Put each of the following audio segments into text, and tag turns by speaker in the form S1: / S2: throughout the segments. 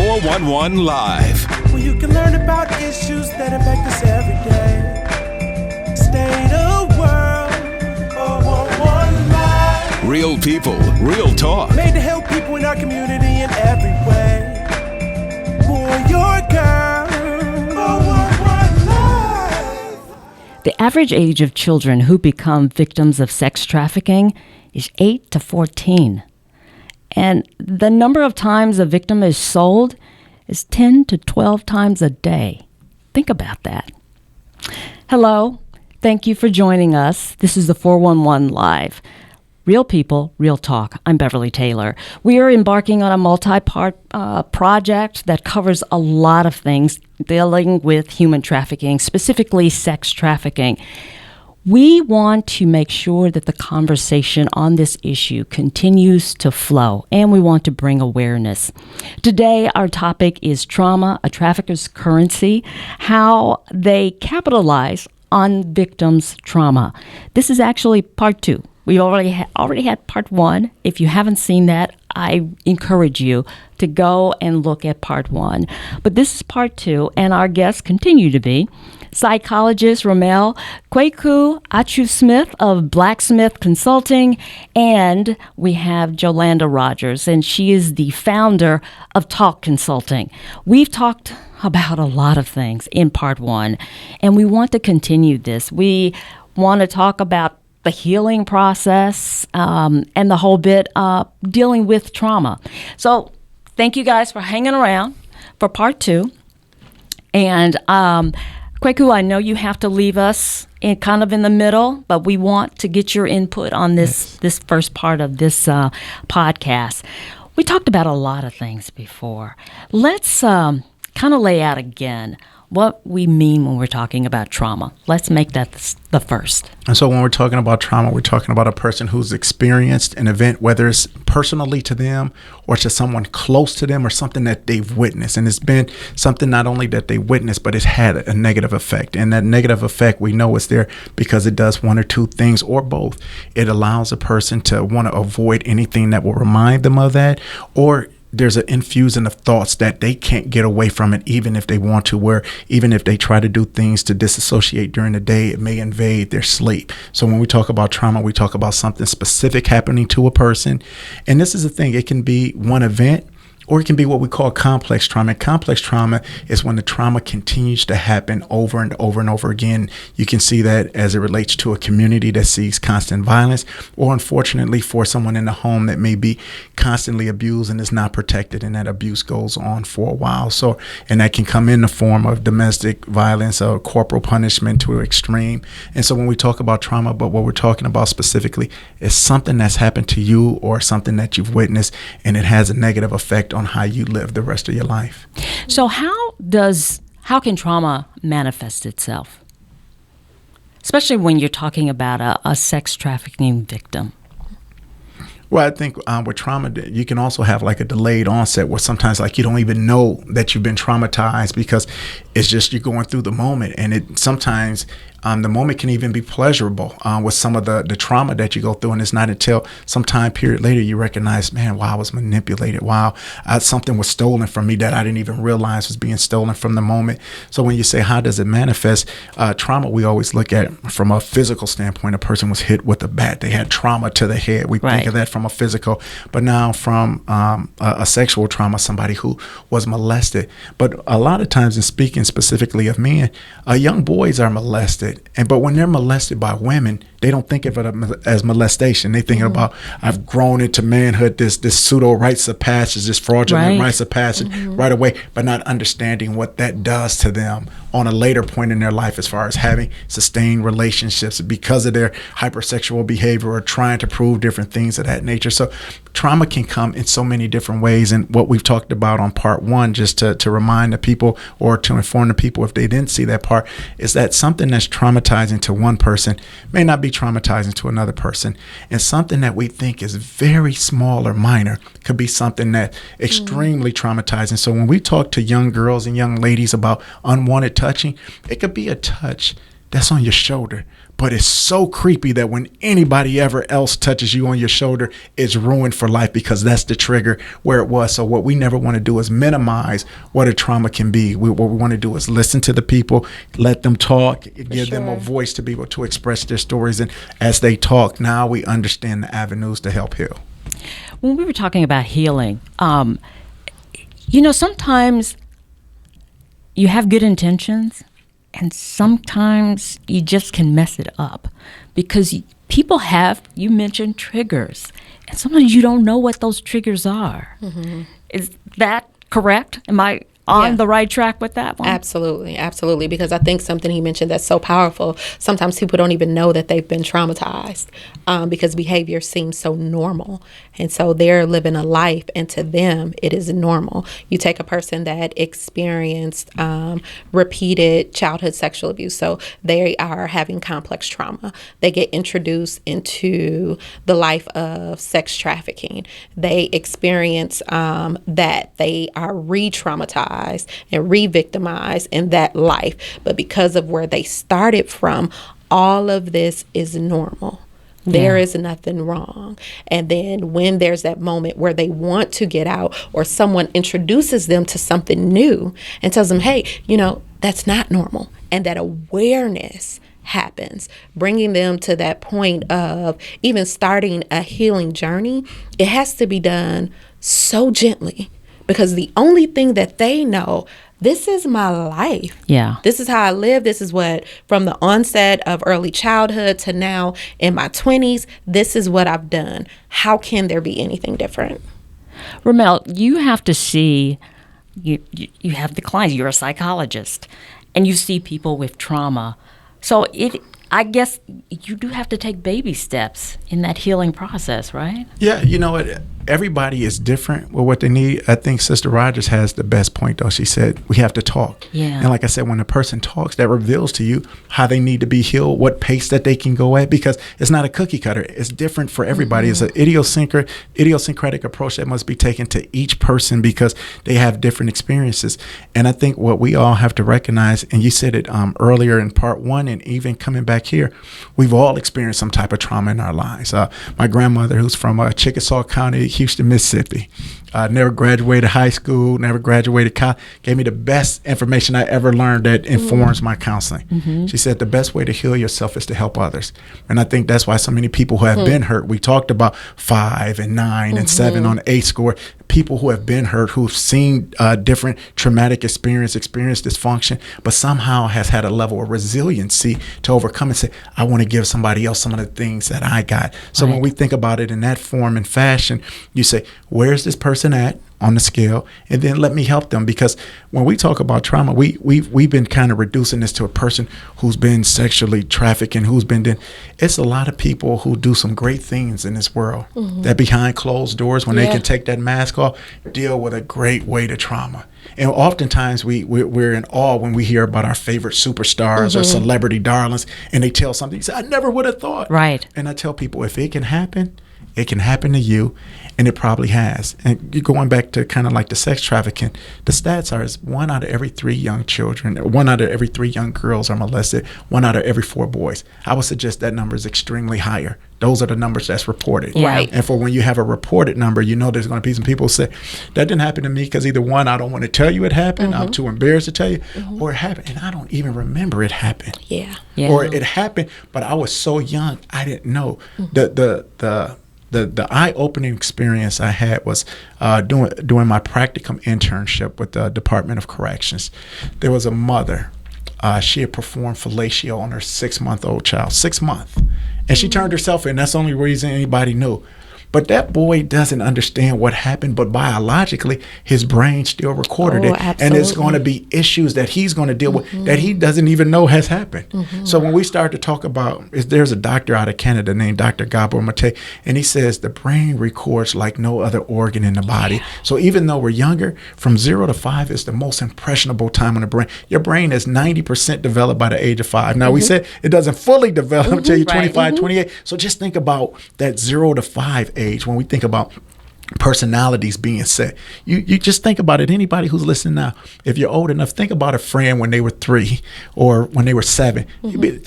S1: 411 Live.
S2: Where you can learn about issues that impact us every day. State of world, 411 Live.
S1: Real people, real talk.
S2: Made to help people in our community in every way. Boy or girl, 411 Live.
S3: The average age of children who become victims of sex trafficking is 8 to 14. And the number of times a victim is sold is 10 to 12 times a day. Think about that. Hello. Thank you for joining us. This is the 411 Live. Real people, real talk. I'm Beverly Taylor. We are embarking on a multi-part project that covers a lot of things dealing with human trafficking, specifically sex trafficking. We want to make sure that the conversation on this issue continues to flow, and we want to bring awareness. Today, our topic is trauma, a trafficker's currency, how they capitalize on victims' trauma. This is actually part 2. We already had part 1. If you haven't seen that, I encourage you to go and look at part 1. But this is part 2, and our guests continue to be psychologist Ramel, Kweku Akyirefi of Blacksmith Consulting, and we have Jolanda Rodgers, and she is the founder of Talk Consulting. We've talked about a lot of things in part 1, and we want to continue this. We want to talk about the healing process and the whole bit dealing with trauma. So thank you guys for hanging around for part 2. And Kweku, I know you have to leave us in the middle, but we want to get your input on this first part of this podcast. We talked about a lot of things before. Let's kind of lay out again what we mean when we're talking about trauma. Let's make that the first.
S4: And so when we're talking about trauma, we're talking about a person who's experienced an event, whether it's personally to them or to someone close to them or something that they've witnessed. And it's been something not only that they witnessed, but it's had a negative effect. And that negative effect, we know is there because it does one or two things or both. It allows a person to want to avoid anything that will remind them of that, or there's an infusion of thoughts that they can't get away from it, even if they want to, where even if they try to do things to disassociate during the day, it may invade their sleep. So when we talk about trauma, we talk about something specific happening to a person. And this is the thing, it can be one event, or it can be what we call complex trauma. And complex trauma is when the trauma continues to happen over and over and over again. You can see that as it relates to a community that sees constant violence, or unfortunately for someone in the home that may be constantly abused and is not protected, and that abuse goes on for a while. So, and that can come in the form of domestic violence or corporal punishment to an extreme. And so when we talk about trauma, but what we're talking about specifically is something that's happened to you or something that you've witnessed, and it has a negative effect on how you live the rest of your life.
S3: So how can trauma manifest itself? Especially when you're talking about a sex trafficking victim.
S4: Well, I think with trauma, you can also have like a delayed onset where sometimes like you don't even know that you've been traumatized because it's just you're going through the moment. And it sometimes the moment can even be pleasurable with some of the trauma that you go through. And it's not until some time period later you recognize, man, wow, I was manipulated. Wow, something was stolen from me that I didn't even realize was being stolen from the moment. So when you say, how does it manifest? Trauma, we always look at from a physical standpoint. A person was hit with a bat. They had trauma to the head. We think of that from a physical. But now from a sexual trauma, somebody who was molested. But a lot of times, in speaking specifically of men, young boys are molested. But when they're molested by women, they don't think of it as molestation. They think about, I've grown into manhood, this pseudo rites of passage, this fraudulent rites of passage right away, but not understanding what that does to them on a later point in their life as far as having sustained relationships because of their hypersexual behavior or trying to prove different things of that nature. So trauma can come in so many different ways. And what we've talked about on part 1, just to remind the people or to inform the people if they didn't see that part, is that something that's traumatizing to one person may not be traumatizing to another person. And something that we think is very small or minor could be something that extremely traumatizing. So when we talk to young girls and young ladies about unwanted touching, it could be a touch that's on your shoulder, but it's so creepy that when anybody ever else touches you on your shoulder, it's ruined for life because that's the trigger where it was. So what we never want to do is minimize what a trauma can be. What we want to do is listen to the people, let them talk, give them a voice to be able to express their stories. And as they talk, now we understand the avenues to help heal.
S3: When we were talking about healing, sometimes you have good intentions, and sometimes you just can mess it up because people have, you mentioned triggers, and sometimes you don't know what those triggers are. Mm-hmm. Is that correct? Am I on the right track with that one?
S5: Absolutely. Because I think something he mentioned that's so powerful. Sometimes people don't even know that they've been traumatized because behavior seems so normal. And so they're living a life, and to them, it is normal. You take a person that experienced repeated childhood sexual abuse. So they are having complex trauma. They get introduced into the life of sex trafficking. They experience that. They are re-traumatized and re-victimized in that life. But because of where they started from, all of this is normal. There is nothing wrong. And then when there's that moment where they want to get out, or someone introduces them to something new and tells them, hey, that's not normal. And that awareness happens, bringing them to that point of even starting a healing journey. It has to be done so gently, because the only thing that they know, this is my life.
S3: Yeah.
S5: This is how I live. This is what, from the onset of early childhood to now in my 20s, this is what I've done. How can there be anything different?
S3: Ramel, you have to see, you have the clients, you're a psychologist, and you see people with trauma. So I guess you do have to take baby steps in that healing process, right?
S4: Yeah, you know what? Everybody is different with what they need. I think Sister Rodgers has the best point, though. She said, we have to talk.
S3: Yeah.
S4: And like I said, when a person talks, that reveals to you how they need to be healed, what pace that they can go at, because it's not a cookie cutter. It's different for everybody. Mm-hmm. It's an idiosyncratic approach that must be taken to each person because they have different experiences. And I think what we all have to recognize, and you said it earlier in part one, and even coming back here, we've all experienced some type of trauma in our lives. My grandmother, who's from Chickasaw County, Houston, Mississippi, never graduated high school, never graduated college, gave me the best information I ever learned that informs my counseling. Mm-hmm. She said the best way to heal yourself is to help others. And I think that's why so many people who have been hurt, we talked about 5 and 9 and 7 on the 8 score, people who have been hurt, who've seen different traumatic experienced dysfunction, but somehow has had a level of resiliency to overcome and say, I want to give somebody else some of the things that I got. So when we think about it in that form and fashion, you say, where's this person at on the scale? And then let me help them. Because when we talk about trauma, we've been kind of reducing this to a person who's been sexually trafficked and who's been it's a lot of people who do some great things in this world that behind closed doors, when they can take that mask off, deal with a great weight of trauma. And oftentimes we're in awe when we hear about our favorite superstars or celebrity darlings, and they tell something, you say, I never would have thought.
S3: Right.
S4: And I tell people, if it can happen to you, and it probably has. And you're going back to kind of like the sex trafficking, the stats are 1 out of every 3 young children, 1 out of every 3 young girls are molested, 1 out of every 4 boys. I would suggest that number is extremely higher. Those are the numbers that's reported.
S3: Right.
S4: And for when you have a reported number, there's going to be some people who say, that didn't happen to me because either one, I don't want to tell you it happened, I'm too embarrassed to tell you, or it happened and I don't even remember it happened.
S5: Yeah.
S4: Or it happened, but I was so young, I didn't know. The eye-opening experience I had was doing my practicum internship with the Department of Corrections. There was a mother. She had performed fellatio on her 6-month-old child, 6 months. And she turned herself in. That's the only reason anybody knew. But that boy doesn't understand what happened, but biologically, his brain still recorded it.
S5: Absolutely.
S4: And there's going to be issues that he's going to deal with that he doesn't even know has happened. So when we start to talk about, there's a doctor out of Canada named Dr. Gabor Mate, and he says the brain records like no other organ in the body. Yeah. So even though we're younger, from 0 to 5 is the most impressionable time on the brain. Your brain is 90% developed by the age of 5. Now, we said it doesn't fully develop until you're 25, 28. So just think about that 0 to 5 age when we think about personalities being set. You just think about it. Anybody who's listening now, if you're old enough, think about a friend when they were 3 or when they were 7.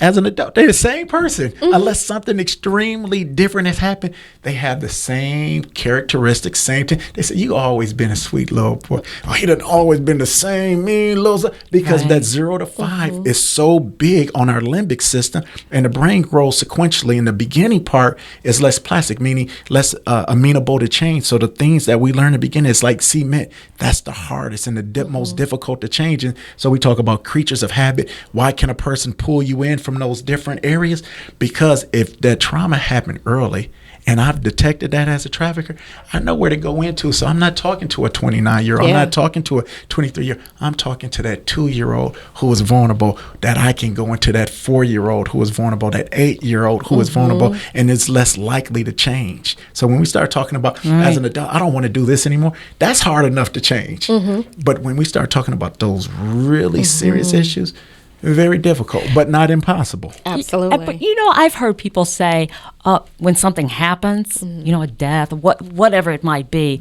S4: As an adult, they're the same person. Unless something extremely different has happened, they have the same characteristics, same thing. They say, you always been a sweet little boy. Oh, he done always been the same mean little son. Because that 0 to 5 is so big on our limbic system, and the brain grows sequentially. And the beginning part is less plastic, meaning less amenable to change. So the things that we learn in the beginning is like cement. That's the hardest and the most difficult to change. And so we talk about creatures of habit. Why can a person pull you in from those different areas? Because if that trauma happened early, and I've detected that as a trafficker, I know where to go into. So I'm not talking to a 29-year-old. I'm not talking to a 23-year-old. I'm talking to that 2-year-old who is vulnerable, that I can go into that 4-year-old who is vulnerable, that 8-year-old who is vulnerable, and is less likely to change. So when we start talking about, as an adult, I don't want to do this anymore, that's hard enough to change. But when we start talking about those really serious issues, very difficult, but not impossible.
S5: Absolutely.
S3: But I've heard people say when something happens, a death, whatever it might be,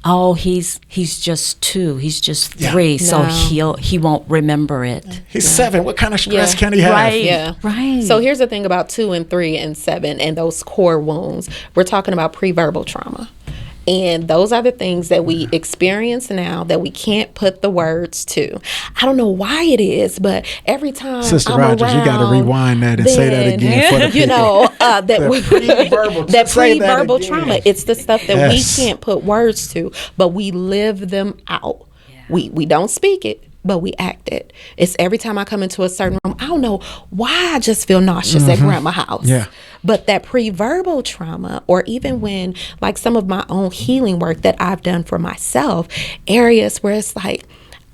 S3: oh, he's just 2, he's just 3, so he won't remember it.
S4: He's 7. What kind of stress can he have?
S3: Right.
S5: Yeah.
S3: Right.
S5: So here's the thing about 2 and 3 and 7 and those core wounds. We're talking about pre-verbal trauma. And those are the things that we experience now that we can't put the words to. I don't know why it is, but every time
S4: Sister
S5: I'm
S4: Rodgers,
S5: around,
S4: you got to rewind that and say that again for the people.
S5: That pre-verbal trauma,
S4: again.
S5: it's the stuff that we can't put words to, but we live them out. Yeah. We don't speak it, but we act it. It's every time I come into a certain room, I don't know why I just feel nauseous at grandma's house.
S4: Yeah.
S5: But that pre-verbal trauma, or even when, like some of my own healing work that I've done for myself, areas where it's like,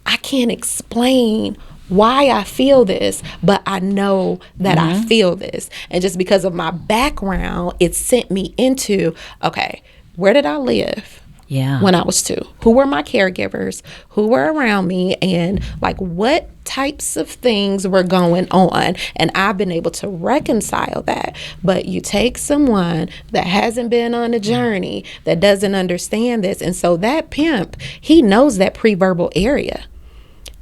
S5: I can't explain why I feel this, but I know that I feel this. And just because of my background, it sent me into, okay, where did I live? When I was 2, who were my caregivers, who were around me, and like what types of things were going on, and I've been able to reconcile that. But you take someone that hasn't been on a journey, that doesn't understand this, and so that pimp, he knows that pre-verbal area.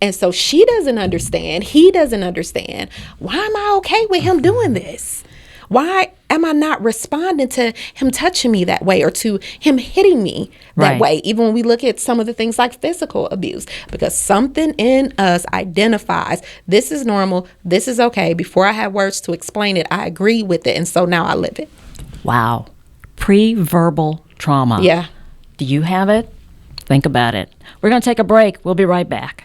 S5: And so she doesn't understand, he doesn't understand. Why am I okay with him doing this? Why am I not responding to him touching me that way, or to him hitting me that way? Even when we look at some of the things like physical abuse, because something in us identifies this is normal, this is okay. Before I have words to explain it, I agree with it. And so now I live it.
S3: Wow. Pre-verbal trauma.
S5: Yeah.
S3: Do you have it? Think about it. We're going to take a break. We'll be right back.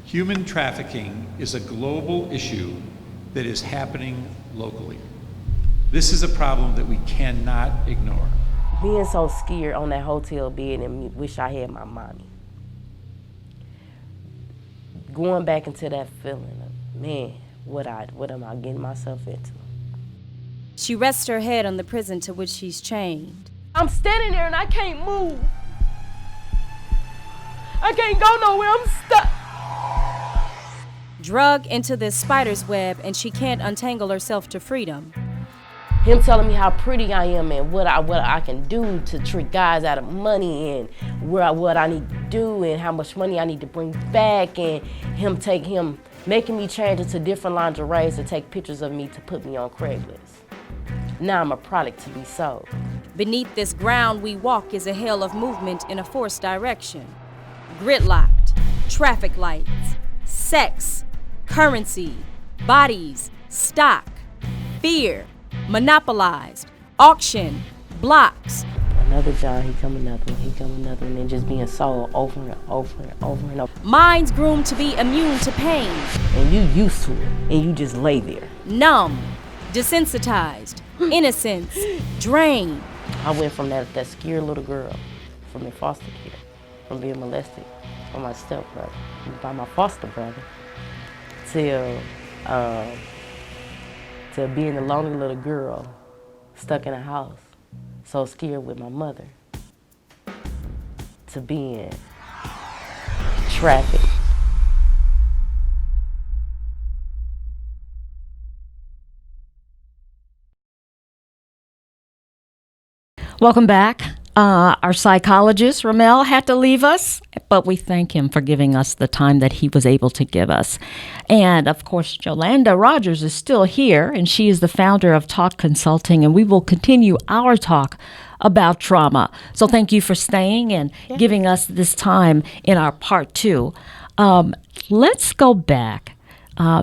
S6: Human trafficking is a global issue that is happening locally. This is a problem that we cannot ignore.
S7: Being so scared on that hotel bed and wish I had my mommy. Going back into that feeling of, man, what am I getting myself into?
S8: She rests her head on the prison to which she's chained.
S7: I'm standing there and I can't move. I can't go nowhere, I'm stuck.
S8: Drug into this spider's web, and she can't untangle herself to freedom.
S7: Him telling me how pretty I am and what I can do to trick guys out of money, and what I need to do and how much money I need to bring back, and him making me change into different lingeries to take pictures of me to put me on Craigslist. Now I'm a product to be sold.
S8: Beneath this ground we walk is a hell of movement in a forced direction. Gridlocked, traffic lights, sex, currency, bodies, stock, fear, monopolized, auction, blocks.
S7: Another John, he come another one, and just being sold over and over and over and over.
S8: Minds groomed to be immune to pain.
S7: And you used to it, and you just lay there.
S8: Numb, desensitized, innocence, drained.
S7: I went from that scared little girl, from the foster care, from being molested by my stepbrother, by my foster brother, till to being a lonely little girl stuck in a house, so scared with my mother, to being trafficked.
S3: Welcome back. Our psychologist, Ramel, had to leave us, but we thank him for giving us the time that he was able to give us. And, of course, Jolanda Rodgers is still here, and she is the founder of Talk Consulting, and we will continue our talk about trauma. So thank you for staying and giving us this time in our part 2. Let's go back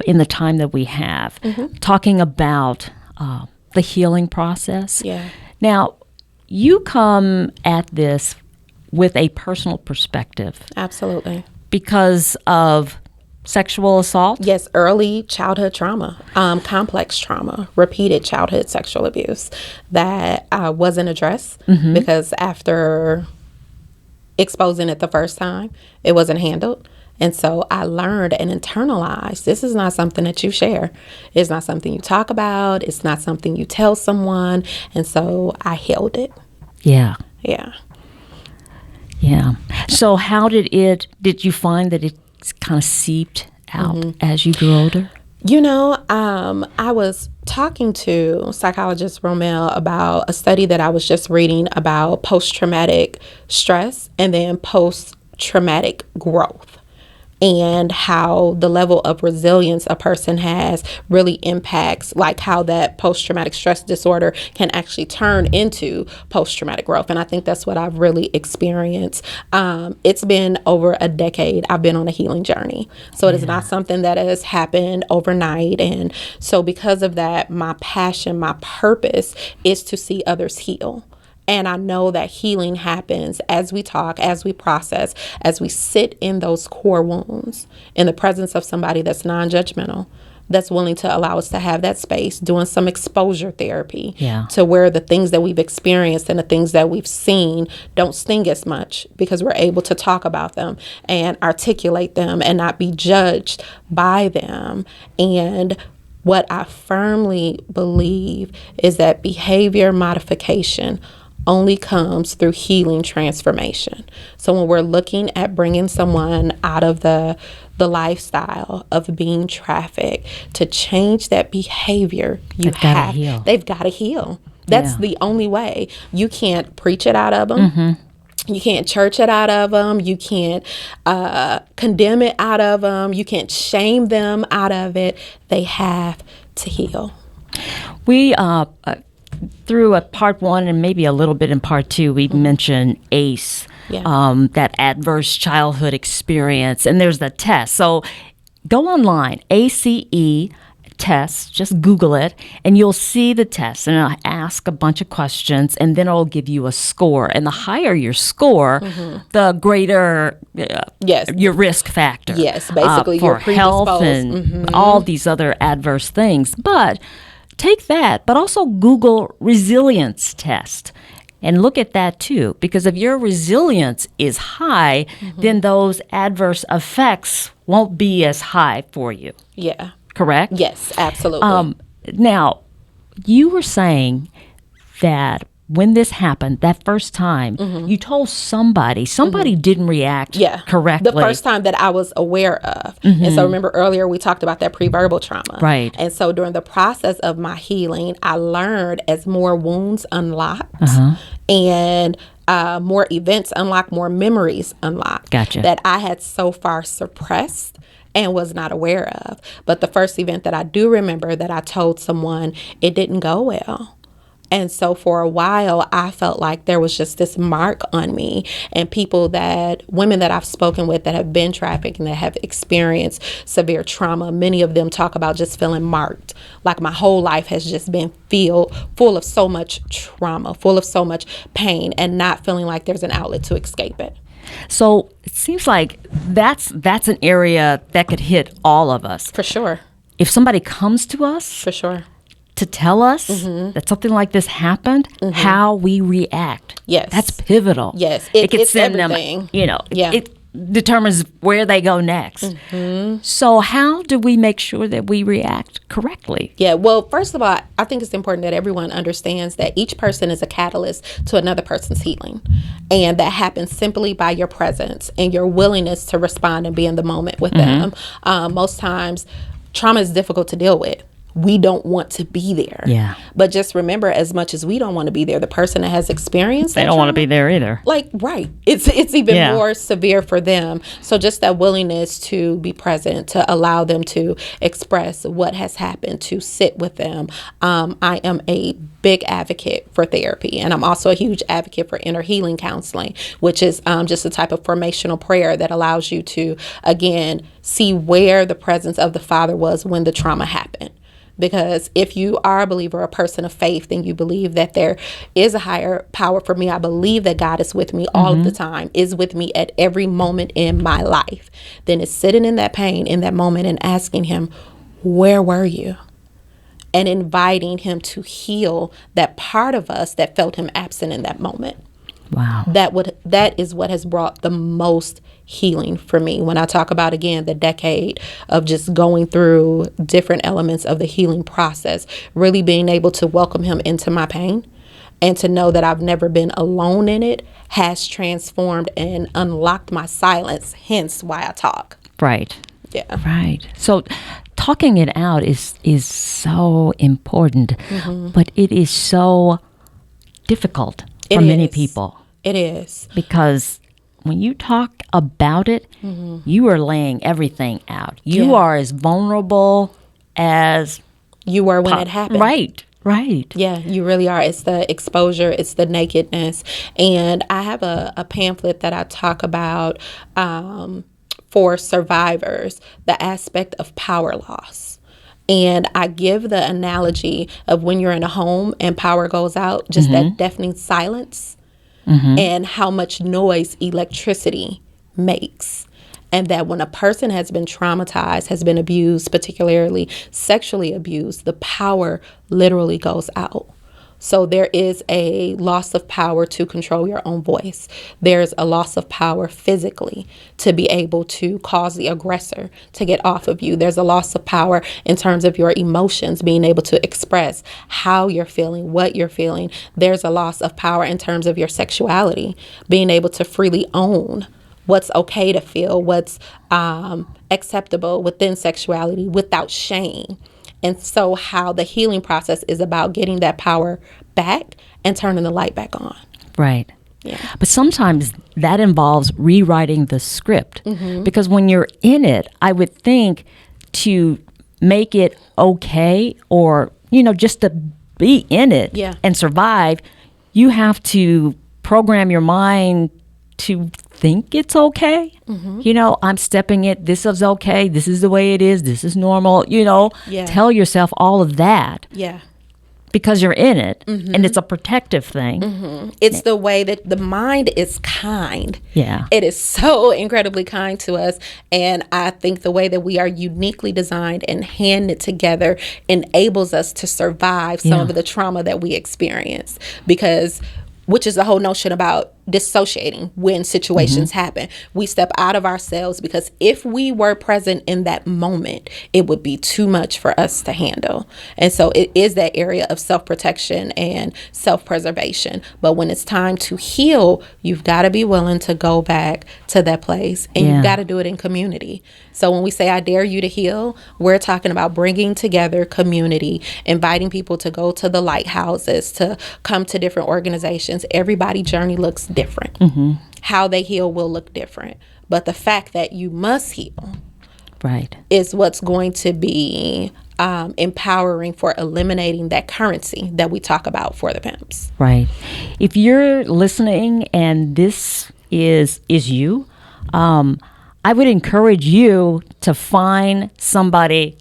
S3: in the time that we have, talking about the healing process.
S5: Yeah.
S3: Now, you come at this with a personal perspective.
S5: Absolutely.
S3: Because of sexual assault?
S5: Yes, early childhood trauma, complex trauma, repeated childhood sexual abuse that wasn't addressed because after exposing it the first time, it wasn't handled. And so I learned and internalized, this is not something that you share. It's not something you talk about. It's not something you tell someone. And so I held it.
S3: Yeah.
S5: Yeah.
S3: Yeah. So how did you find that it kind of seeped out as you grew older?
S5: You know, I was talking to psychologist Ramel about a study that I was just reading about post-traumatic stress and then post-traumatic growth, and how the level of resilience a person has really impacts like how that post-traumatic stress disorder can actually turn into post-traumatic growth. And I think that's what I've really experienced. It's been over a decade I've been on a healing journey. So it is not something that has happened overnight. And so because of that, my passion, my purpose is to see others heal. And I know that healing happens as we talk, as we process, as we sit in those core wounds in the presence of somebody that's non-judgmental, that's willing to allow us to have that space, doing some exposure therapy to where the things that we've experienced and the things that we've seen don't sting as much because we're able to talk about them and articulate them and not be judged by them. And what I firmly believe is that behavior modification only comes through healing transformation. So when we're looking at bringing someone out of the lifestyle of being trafficked, to change that behavior, they've got to heal. That's the only way. You can't preach it out of them. You can't church it out of them. You can't condemn it out of them. You can't shame them out of it. They have to heal.
S3: We through a part 1 and maybe a little bit in part 2, we mentioned ACE, that adverse childhood experience, and there's the test. So go online, ACE test, just Google it, and you'll see the test, and it'll ask a bunch of questions, and then it'll give you a score. And the higher your score, the greater your risk factor.
S5: Yes, basically
S3: for
S5: you're predisposed.
S3: Health and all these other adverse things. But take that, but also Google resilience test and look at that too, because if your resilience is high, then those adverse effects won't be as high for you.
S5: Yeah.
S3: Correct?
S5: Yes, absolutely.
S3: Now, you were saying that when this happened, that first time, you told somebody didn't react correctly.
S5: The first time that I was aware of. And so remember earlier we talked about that pre-verbal trauma.
S3: Right.
S5: And so during the process of my healing, I learned as more wounds unlocked and more events unlocked, more memories unlocked that I had so far suppressed and was not aware of. But the first event that I do remember that I told someone, it didn't go well. And so for a while, I felt like there was just this mark on me, and women that I've spoken with that have been trafficked and that have experienced severe trauma, many of them talk about just feeling marked. Like my whole life has just been full of so much trauma, full of so much pain, and not feeling like there's an outlet to escape it.
S3: So it seems like that's an area that could hit all of us.
S5: For sure.
S3: If somebody comes to us.
S5: For sure.
S3: To tell us that something like this happened, how we react.
S5: Yes.
S3: That's pivotal.
S5: Yes.
S3: It could
S5: it's
S3: send
S5: everything.
S3: them, determines where they go next. So how do we make sure that we react correctly?
S5: Yeah, well, first of all, I think it's important that everyone understands that each person is a catalyst to another person's healing. And that happens simply by your presence and your willingness to respond and be in the moment with them. Most times, trauma is difficult to deal with. We don't want to be there.
S3: Yeah.
S5: But just remember, as much as we don't want to be there, the person that has experienced
S3: They don't want to be there either.
S5: like, right. It's even more severe for them. So just that willingness to be present, to allow them to express what has happened, to sit with them. I am a big advocate for therapy, and I'm also a huge advocate for inner healing counseling, which is just a type of formational prayer that allows you to, again, see where the presence of the Father was when the trauma happened. Because if you are a believer, a person of faith, then you believe that there is a higher power for me. I believe that God is with me all of the time, is with me at every moment in my life. Then it's sitting in that pain, in that moment, and asking him, where were you? And inviting him to heal that part of us that felt him absent in that moment.
S3: Wow.
S5: That is what has brought the most healing for me. When I talk about, again, the decade of just going through different elements of the healing process, really being able to welcome him into my pain and to know that I've never been alone in it has transformed and unlocked my silence, hence why I talk.
S3: Right.
S5: Yeah.
S3: Right. So talking it out is so important, but it is so difficult for many people.
S5: It is.
S3: Because when you talk about it, you are laying everything out. You are as vulnerable as
S5: you were when it happened.
S3: Right.
S5: Yeah, you really are. It's the exposure, it's the nakedness. And I have a pamphlet that I talk about for survivors, the aspect of power loss. And I give the analogy of when you're in a home and power goes out, just that deafening silence and how much noise electricity makes. And that when a person has been traumatized, has been abused, particularly sexually abused, the power literally goes out. So there is a loss of power to control your own voice. There's a loss of power physically to be able to cause the aggressor to get off of you. There's a loss of power in terms of your emotions, being able to express how you're feeling, what you're feeling. There's a loss of power in terms of your sexuality, being able to freely own what's okay to feel, what's acceptable within sexuality without shame. And so how the healing process is about getting that power back and turning the light back on.
S3: Right.
S5: Yeah.
S3: But sometimes that involves rewriting the script. Because when you're in it, I would think to make it okay or, just to be in it and survive, you have to program your mind to think it's okay. I'm stepping it. This is okay. This is the way it is. This is normal. Tell yourself all of that.
S5: Yeah.
S3: Because you're in it and it's a protective thing.
S5: It's the way that the mind is kind.
S3: Yeah.
S5: It is so incredibly kind to us. And I think the way that we are uniquely designed and handed together enables us to survive some of the trauma that we experience. Which is the whole notion about dissociating when situations happen. We step out of ourselves because if we were present in that moment, it would be too much for us to handle. And so it is that area of self-protection and self-preservation. But when it's time to heal, you've got to be willing to go back to that place, and you've got to do it in community. So when we say, I dare you to heal, we're talking about bringing together community, inviting people to go to the lighthouses, to come to different organizations. Everybody's journey looks different. How they heal will look different. But the fact that you must heal is what's going to be empowering for eliminating that currency that we talk about for the pimps.
S3: Right. If you're listening and this is you, I would encourage you to find somebody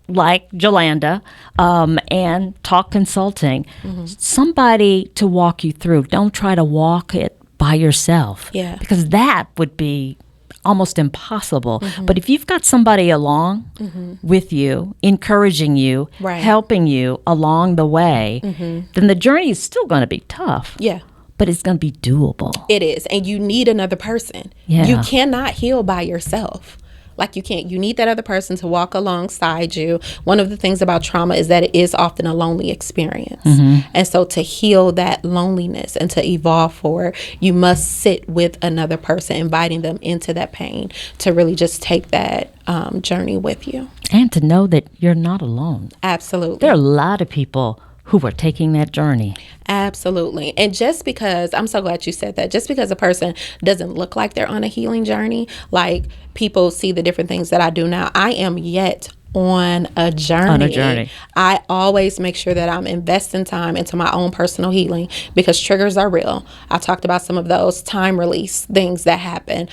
S3: like Jolanda and Talk Consulting, somebody to walk you through. Don't try to walk it by yourself, because that would be almost impossible. But if you've got somebody along with you, encouraging you, helping you along the way, then the journey is still going to be tough.
S5: Yeah.
S3: But it's going to be doable.
S5: It is. And you need another person.
S3: Yeah.
S5: You cannot heal by yourself. Like you can't. You need that other person to walk alongside you. One of the things about trauma is that it is often a lonely experience. And so to heal that loneliness and to evolve forward, you must sit with another person, inviting them into that pain to really just take that journey with you.
S3: And to know that you're not alone.
S5: Absolutely.
S3: There are a lot of people who are taking that journey.
S5: Absolutely. And just because, I'm so glad you said that, just because a person doesn't look like they're on a healing journey, like people see the different things that I do now, I am yet on a journey. I always make sure that I'm investing time into my own personal healing because triggers are real. I talked about some of those time release things that happen,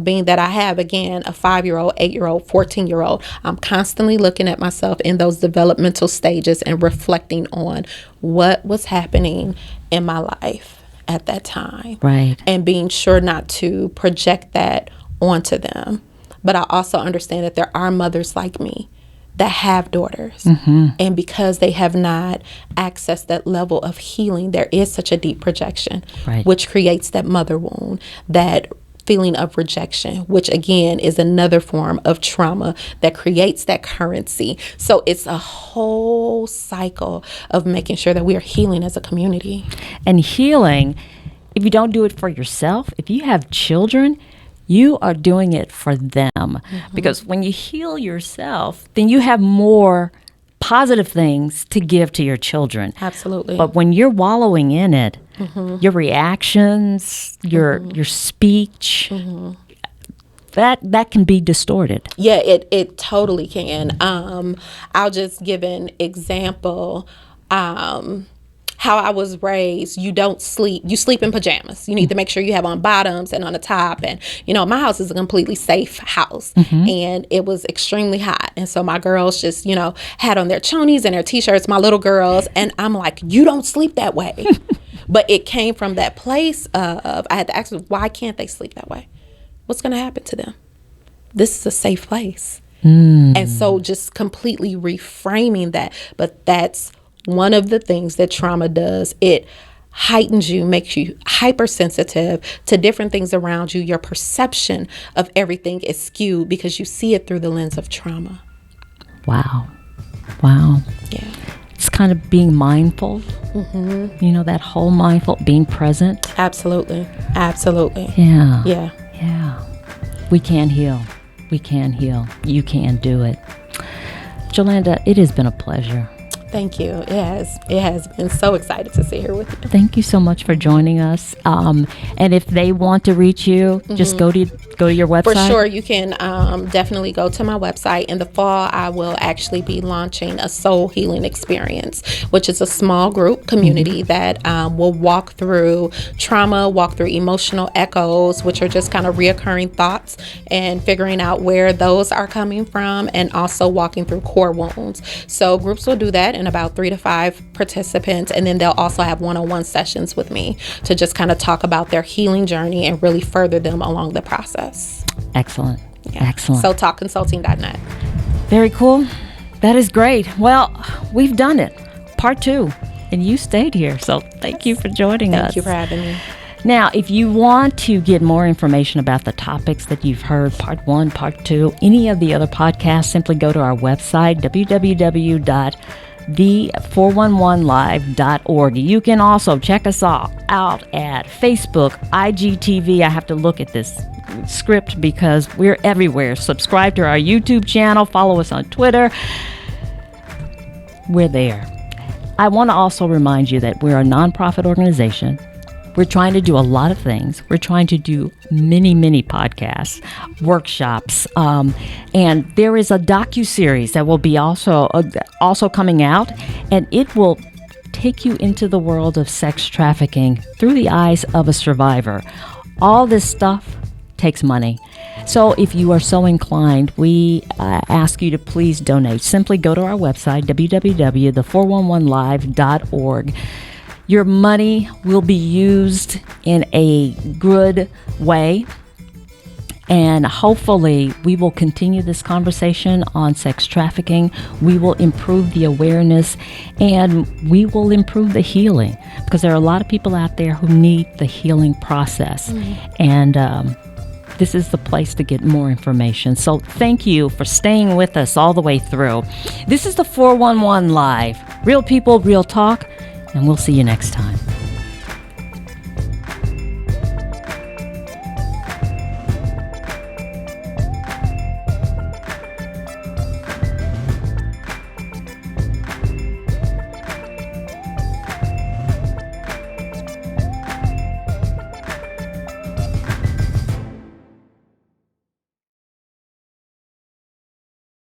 S5: being that I have, again, a 5-year-old, 8-year-old, 14-year-old. I'm constantly looking at myself in those developmental stages and reflecting on what was happening in my life at that time.
S3: Right.
S5: And being sure not to project that onto them. But I also understand that there are mothers like me that have daughters. And because they have not accessed that level of healing, there is such a deep projection, which creates that mother wound, that feeling of rejection, which again is another form of trauma that creates that currency. So it's a whole cycle of making sure that we are healing as a community.
S3: And healing, if you don't do it for yourself, if you have children, you are doing it for them. Because when you heal yourself, then you have more positive things to give to your children.
S5: Absolutely.
S3: But when you're wallowing in it, your reactions, your speech, that can be distorted.
S5: Yeah, it totally can. I'll just give an example. How I was raised, you don't sleep, you sleep in pajamas. You need to make sure you have on bottoms and on the top. And, my house is a completely safe house. And it was extremely hot. And so my girls just, had on their chonies and their t-shirts, my little girls. And I'm like, you don't sleep that way. But it came from that place of, I had to ask them, why can't they sleep that way? What's going to happen to them? This is a safe place. And so just completely reframing that. But that's one of the things that trauma does. It heightens you, makes you hypersensitive to different things around you. Your perception of everything is skewed because you see it through the lens of trauma.
S3: Wow.
S5: Yeah.
S3: It's kind of being mindful. That whole mindful, being present.
S5: Absolutely.
S3: Yeah. We can heal. You can do it. Jolanda, it has been a pleasure.
S5: Thank you. It has been so excited to sit here with you.
S3: Thank you so much for joining us. And if they want to reach you, just go to your website.
S5: For sure, you can definitely go to my website. In the fall, I will actually be launching a soul healing experience, which is a small group community that will walk through trauma, walk through emotional echoes, which are just kind of reoccurring thoughts, and figuring out where those are coming from, and also walking through core wounds. So groups will do that in about 3 to 5 participants, and then they'll also have one-on-one sessions with me to just kind of talk about their healing journey and really further them along the process.
S3: Excellent.
S5: Yeah.
S3: Excellent.
S5: So talkconsulting.net.
S3: Very cool. That is great. Well, we've done it. Part 2. And you stayed here. So thank you for joining us.
S5: Thank you for having me.
S3: Now, if you want to get more information about the topics that you've heard, Part 1, Part 2, any of the other podcasts, simply go to our website, www.the411live.org. You can also check us out at Facebook, IGTV. I have to look at this script because we're everywhere. Subscribe to our YouTube channel. Follow us on Twitter. We're there. I want to also remind you that we're a nonprofit organization. We're trying to do a lot of things. We're trying to do many podcasts, workshops, and there is a docuseries that will be also coming out, and it will take you into the world of sex trafficking through the eyes of a survivor. All this stuff takes money. So if you are so inclined, we ask you to please donate. Simply go to our website, www.the411live.org. Your money will be used in a good way, And hopefully we will continue this conversation on sex trafficking. We will improve the awareness, and we will improve the healing, because there are a lot of people out there who need the healing process. And this is the place to get more information. So thank you for staying with us all the way through. This is the 411 Live. Real people, real talk, and we'll see you next time.